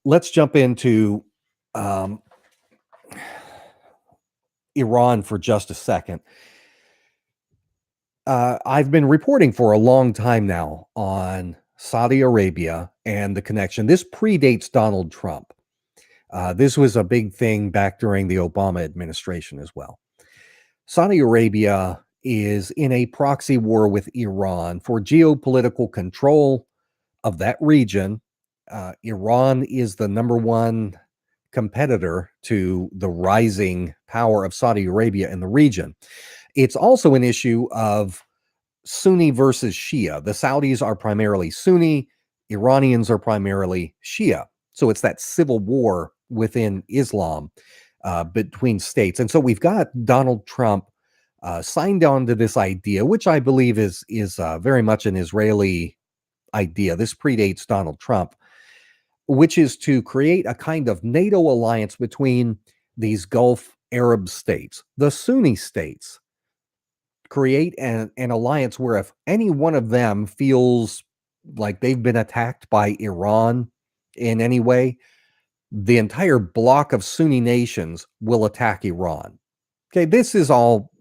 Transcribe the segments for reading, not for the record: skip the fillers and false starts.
let's jump into um, Iran for just a second. I've been reporting for a long time now on Saudi Arabia and the connection. This predates Donald Trump. This was a big thing back during the Obama administration as well. Saudi Arabia is in a proxy war with Iran for geopolitical control of that region. Iran is the number one competitor to the rising power of Saudi Arabia in the region. It's also an issue of Sunni versus Shia. The Saudis are primarily Sunni, Iranians are primarily Shia. So it's that civil war within Islam between states. And so we've got Donald Trump signed on to this idea, which I believe is very much an Israeli idea. This predates Donald Trump, which is to create a kind of NATO alliance between these Gulf Arab states, the Sunni states, create an alliance where if any one of them feels like they've been attacked by Iran in any way, the entire block of Sunni nations will attack Iran. Okay, this is all,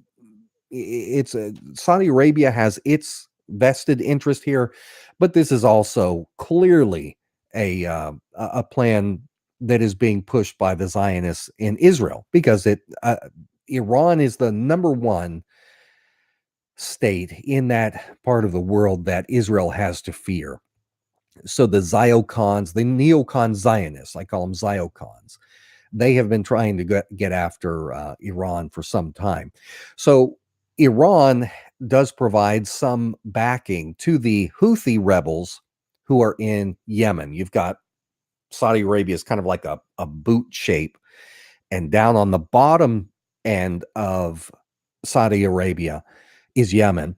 it's Saudi Arabia has its vested interest here, but this is also clearly a plan that is being pushed by the Zionists in Israel because Iran is the number one state in that part of the world that Israel has to fear. So the Ziocons, the neocon Zionists, I call them Ziocons, they have been trying to get after Iran for some time. So Iran does provide some backing to the Houthi rebels who are in Yemen. You've got Saudi Arabia is kind of like a boot shape, and down on the bottom end of Saudi Arabia is Yemen.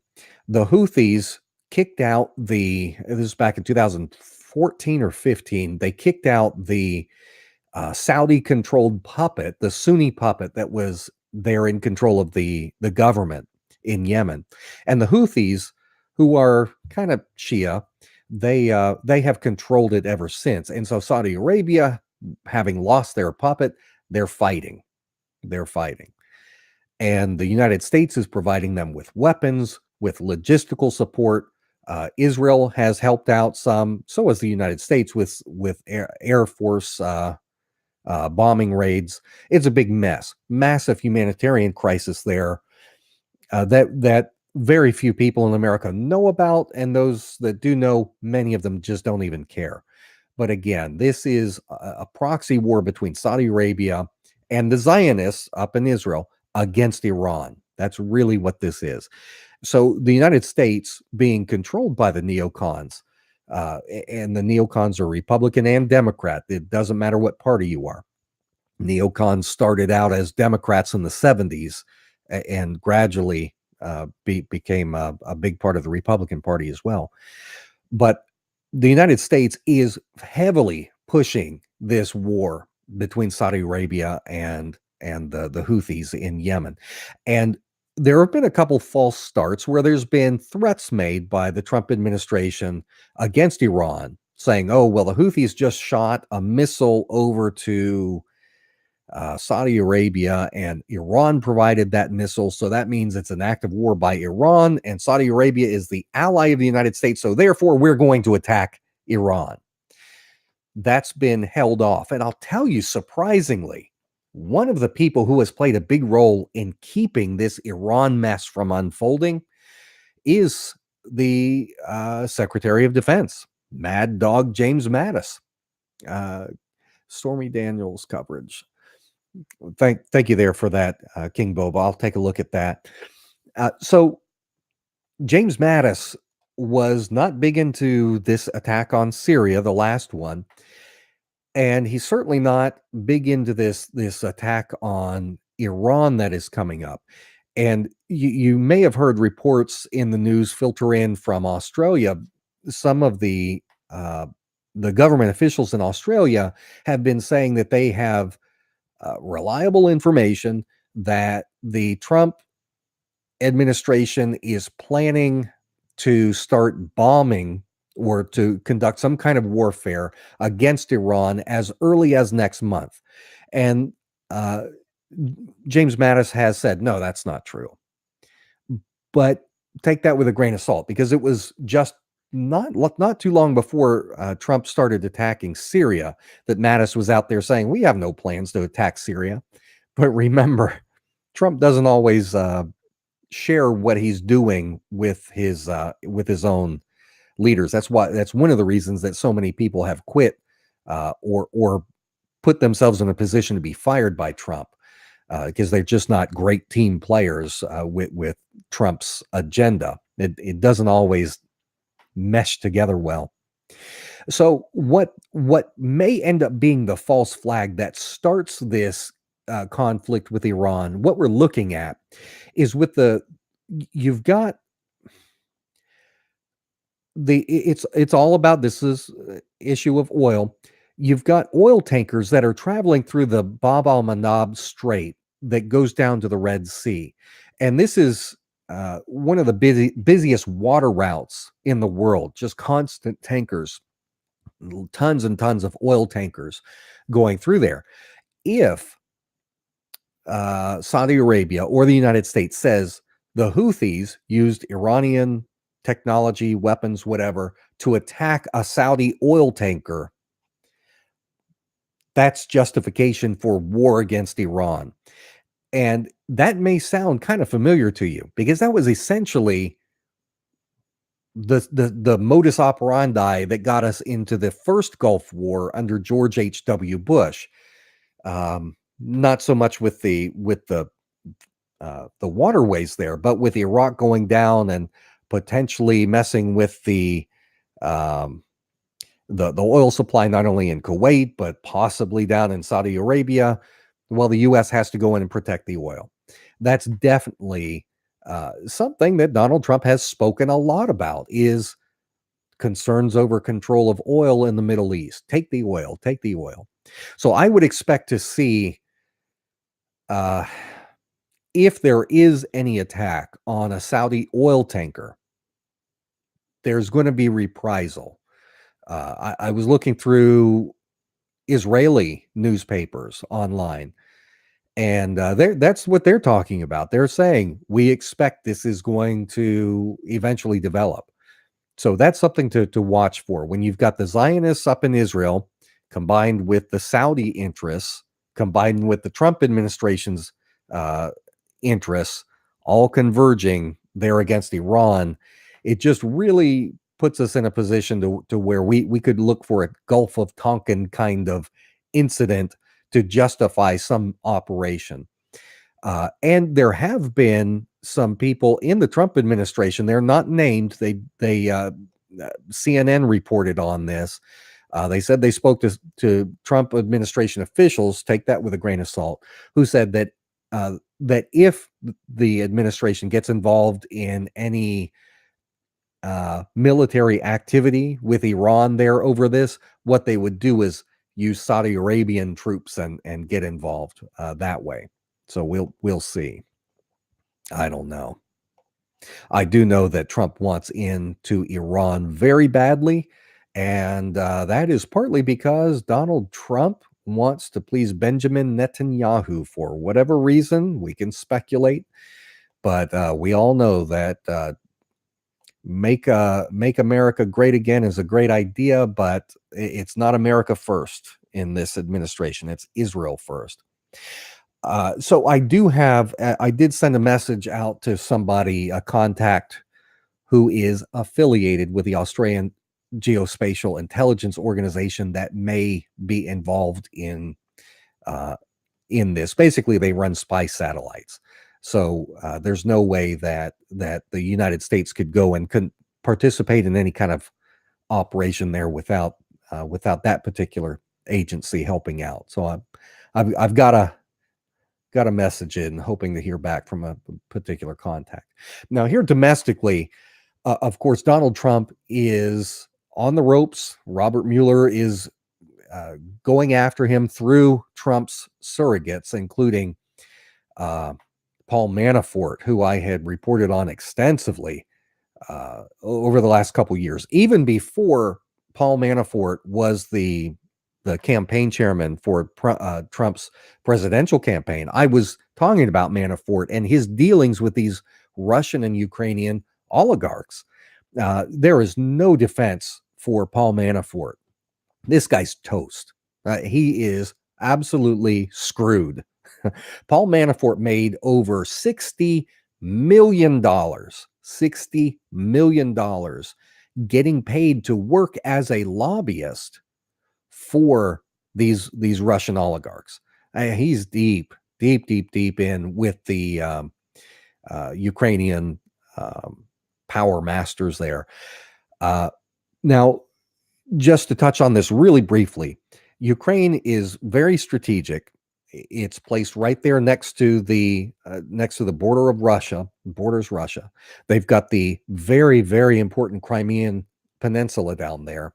The Houthis kicked out this is back in 2014 or 15, they kicked out the Saudi-controlled puppet, the Sunni puppet that was there in control of the government in Yemen. And the Houthis, who are kind of Shia, they have controlled it ever since. And so Saudi Arabia, having lost their puppet, they're fighting. They're fighting. And the United States is providing them with weapons, with logistical support. Israel has helped out some. So has the United States with Air Force bombing raids. It's a big mess, massive humanitarian crisis there that very few people in America know about, and those that do know, many of them just don't even care. But again, this is a proxy war between Saudi Arabia and the Zionists up in Israel against Iran. That's really what this is. So the United States being controlled by the neocons, and the neocons are Republican and Democrat. It doesn't matter what party you are. Neocons started out as Democrats in the 70s and gradually became a big part of the Republican Party as well. But the United States is heavily pushing this war between Saudi Arabia and the Houthis in Yemen. And there have been a couple false starts where there's been threats made by the Trump administration against Iran, saying, oh, well, the Houthis just shot a missile over to Saudi Arabia, and Iran provided that missile. So that means it's an act of war by Iran, and Saudi Arabia is the ally of the United States. So therefore, we're going to attack Iran. That's been held off. And I'll tell you, surprisingly, one of the people who has played a big role in keeping this Iran mess from unfolding is the Secretary of Defense, Mad Dog James Mattis. Stormy Daniels coverage. Thank you there for that, King Boba. I'll take a look at that. So James Mattis was not big into this attack on Syria, the last one, and he's certainly not big into this attack on Iran that is coming up. And you may have heard reports in the news filter in from Australia. Some of the government officials in Australia have been saying that they have reliable information that the Trump administration is planning to start bombing or to conduct some kind of warfare against Iran as early as next month. And uh, James Mattis has said, no, that's not true. But take that with a grain of salt, because it was just not too long before Trump started attacking Syria that Mattis was out there saying, we have no plans to attack Syria. But remember, Trump doesn't always share what he's doing with his own leaders. That's one of the reasons that so many people have quit or put themselves in a position to be fired by Trump, because they're just not great team players with Trump's agenda. It doesn't always mesh together well. So what may end up being the false flag that starts this conflict with Iran, what we're looking at is you've got it's all about this is issue of oil. You've got oil tankers that are traveling through the Bab al-Mandab Strait that goes down to the Red Sea, and this is one of the busiest water routes in the world. Just constant tankers, tons and tons of oil tankers going through there. If Saudi Arabia or the United States says the Houthis used Iranian technology, weapons, whatever, to attack a Saudi oil tanker, that's justification for war against Iran. And that may sound kind of familiar to you, because that was essentially the modus operandi that got us into the first Gulf War under George H.W. Bush. Not so much with the waterways there, but with Iraq going down and potentially messing with um, the oil supply, not only in Kuwait but possibly down in Saudi Arabia. Well, the U.S. has to go in and protect the oil. That's definitely something that Donald Trump has spoken a lot about, is concerns over control of oil in the Middle East. Take the oil, take the oil. So I would expect to see, if there is any attack on a Saudi oil tanker, there's going to be reprisal. I was looking through Israeli newspapers online, and that's what they're talking about. They're saying, we expect this is going to eventually develop. So that's something to watch for. When you've got the Zionists up in Israel, combined with the Saudi interests, combined with the Trump administration's interests, all converging there against Iran, it just really puts us in a position to where we could look for a Gulf of Tonkin kind of incident to justify some operation. And there have been some people in the Trump administration, they're not named, CNN reported on this. They said they spoke to Trump administration officials, take that with a grain of salt, who said that if the administration gets involved in any military activity with Iran there over this, what they would do is use Saudi Arabian troops and get involved that way. So we'll see. I don't know. I do know that Trump wants into Iran very badly, and that is partly because Donald Trump wants to please Benjamin Netanyahu for whatever reason. We can speculate, but we all know that make America great again is a great idea, but it's not America first in this administration. It's Israel first. So I did send a message out to somebody, a contact who is affiliated with the Australian Geospatial Intelligence Organization that may be involved in this. Basically, they run spy satellites. So there's no way that the United States could go and couldn't participate in any kind of operation there without that particular agency helping out. So I've got a message in, hoping to hear back from a particular contact. Now, here domestically, of course, Donald Trump is on the ropes. Robert Mueller is going after him through Trump's surrogates, including Paul Manafort, who I had reported on extensively over the last couple years, even before Paul Manafort was the campaign chairman for Trump's presidential campaign. I was talking about Manafort and his dealings with these Russian and Ukrainian oligarchs. There is no defense for Paul Manafort. This guy's toast. He is absolutely screwed. Paul Manafort made over $60 million, $60 million getting paid to work as a lobbyist for these Russian oligarchs. He's deep in with the Ukrainian power masters there. Now, just to touch on this really briefly, Ukraine is very strategic. It's placed right there next to the border of Russia. Borders Russia. They've got the very important Crimean Peninsula down there.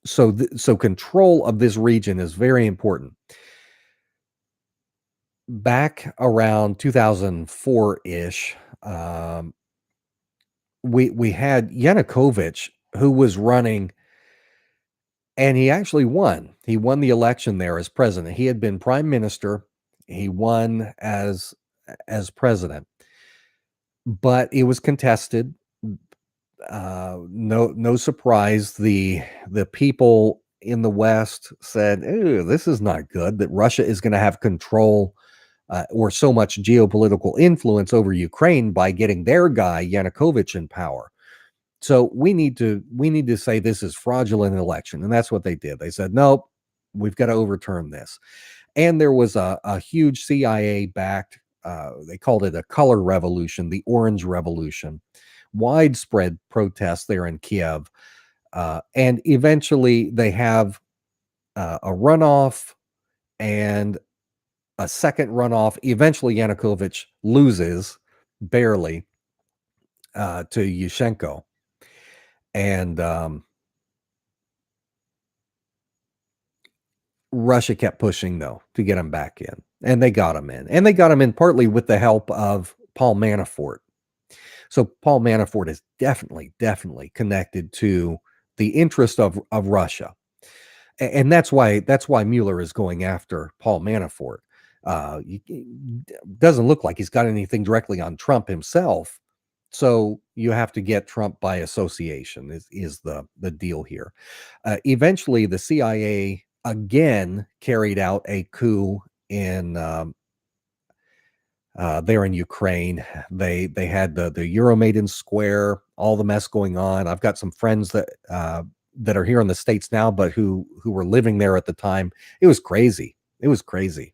So control of this region is very important. Back around 2004-ish, we had Yanukovych, who was running, and he actually won. He won the election there as president. He had been prime minister. He won as president, but it was contested. No surprise. The people in the West said, "Ooh, this is not good. That Russia is going to have control or so much geopolitical influence over Ukraine by getting their guy Yanukovych in power. So we need to say this is fraudulent election," and that's what they did. They said, "Nope, we've got to overturn this." And there was a huge CIA backed. They called it a color revolution, the Orange Revolution. Widespread protests there in Kiev, and eventually they have a runoff and a second runoff. Eventually, Yanukovych loses barely to Yushchenko, and Russia kept pushing though to get him back in, and they got him in, and they got him in partly with the help of Paul Manafort. So Paul Manafort is definitely connected to the interest of Russia, and that's why Mueller is going after Paul Manafort. Doesn't look like he's got anything directly on Trump himself, so you have to get Trump by association. Is the deal here? Eventually, the CIA again carried out a coup in there in Ukraine. They had the Euromaidan Square, all the mess going on. I've got some friends that are here in the States now, but who were living there at the time. It was crazy. It was crazy.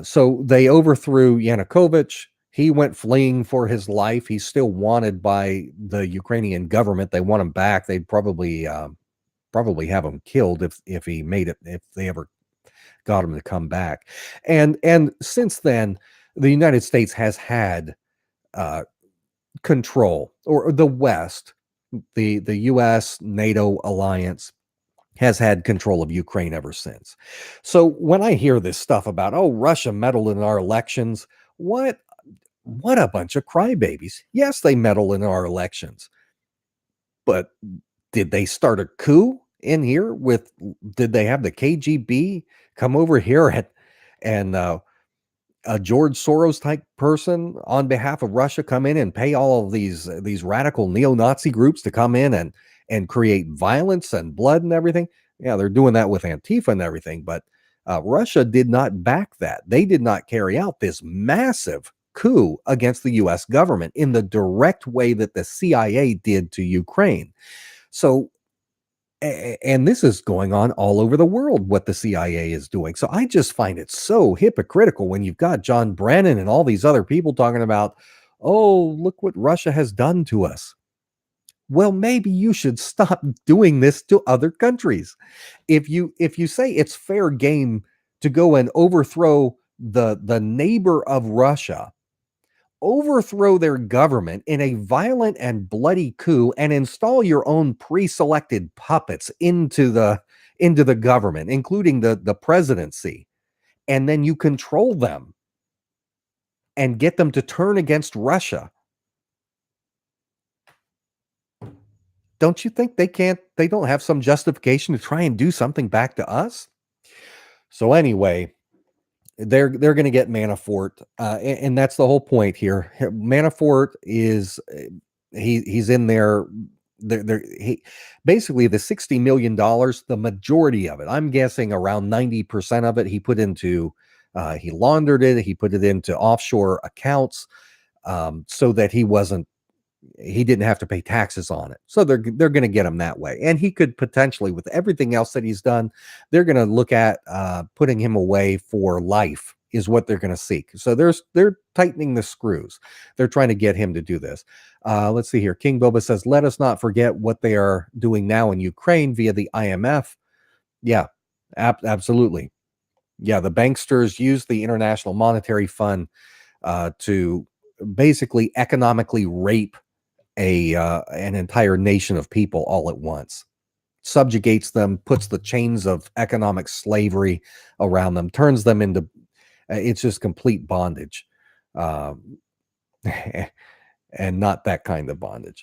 So they overthrew Yanukovych. He went fleeing for his life. He's still wanted by the Ukrainian government. They want him back. They'd probably have him killed if he made it, if they ever got him to come back. And since then, the United States has had control, or the West, the U.S. NATO alliance has had control of Ukraine ever since. So when I hear this stuff about, oh, Russia meddled in our elections, what a bunch of crybabies. Yes, they meddle in our elections, but did they start a coup in here did they have the KGB come over here and a George Soros type person on behalf of Russia come in and pay all of these radical neo-Nazi groups to come in and create violence and blood and everything? Yeah, they're doing that with Antifa and everything, but Russia did not back that. They did not carry out this massive coup against the U.S. government in the direct way that the CIA did to Ukraine. So, and this is going on all over the world, what the CIA is doing. So I just find it so hypocritical when you've got John Brennan and all these other people talking about, oh, look what Russia has done to us. Well, maybe you should stop doing this to other countries. If you say it's fair game to go and overthrow the neighbor of Russia, overthrow their government in a violent and bloody coup, and install your own pre-selected puppets into the government, including the presidency, and then you control them and get them to turn against Russia, don't you think they don't have some justification to try and do something back to us? So anyway, they're going to get Manafort, and that's the whole point here. Manafort is he's in there. He basically the $60 million, the majority of it. I'm guessing around 90% of it he put into. He laundered it. He put it into offshore accounts so that he didn't have to pay taxes on it. So they're going to get him that way. And he could potentially, with everything else that he's done, they're going to look at putting him away for life is what they're going to seek. So they're tightening the screws. They're trying to get him to do this. Let's see here. King Boba says, let us not forget what they are doing now in Ukraine via the IMF. Yeah, absolutely. Yeah, the banksters use the International Monetary Fund to basically economically rape an entire nation of people all at once, subjugates them, puts the chains of economic slavery around them, turns them into it's just complete bondage, um, and not that kind of bondage.